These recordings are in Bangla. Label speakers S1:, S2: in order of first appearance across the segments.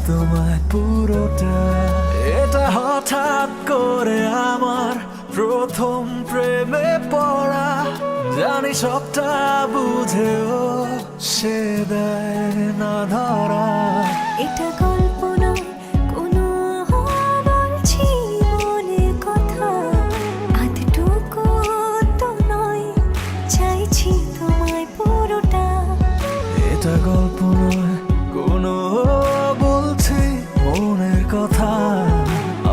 S1: তোমায় পুরোটা। এটা হঠাৎ করে আমার প্রথম প্রেমে পড়া, জানি সবটা বুঝেও সে দেয় না ধরা।
S2: এটা গল্প নয় কোনো, বলছি মনের কথা, আধটুকু তো নয়, চাইছি তোমায় পুরোটা।
S1: এটা গল্প নয় কোনো, বলছি মনের কথা,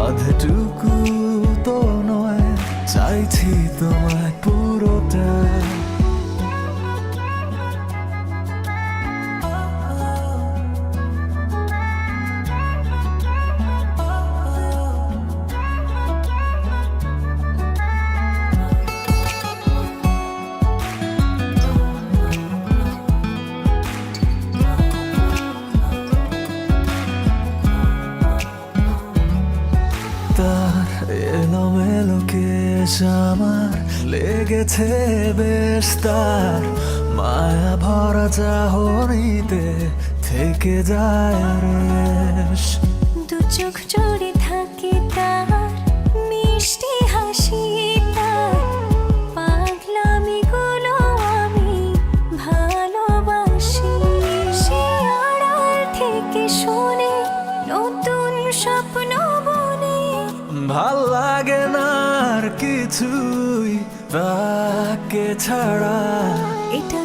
S1: আধটুকু তো নয়, চাইছি তোমায় পুরোটা। তার এলোমেলো কেশ আমার লেগেছে বেশ, তার মায়া ভরা চাহনিতে থেকে যায় রেশ।
S2: দু চোখ জুড়ে থাকে তার মিষ্টি হাসি, তার পাগলামিগুলো আমি ভালোবাসি। সে আড়াল থেকে শুনে নতুন স্বপ্ন বনে,
S1: ভাল লাগে না আর কিছুই তাকে ছাড়া।
S2: এটা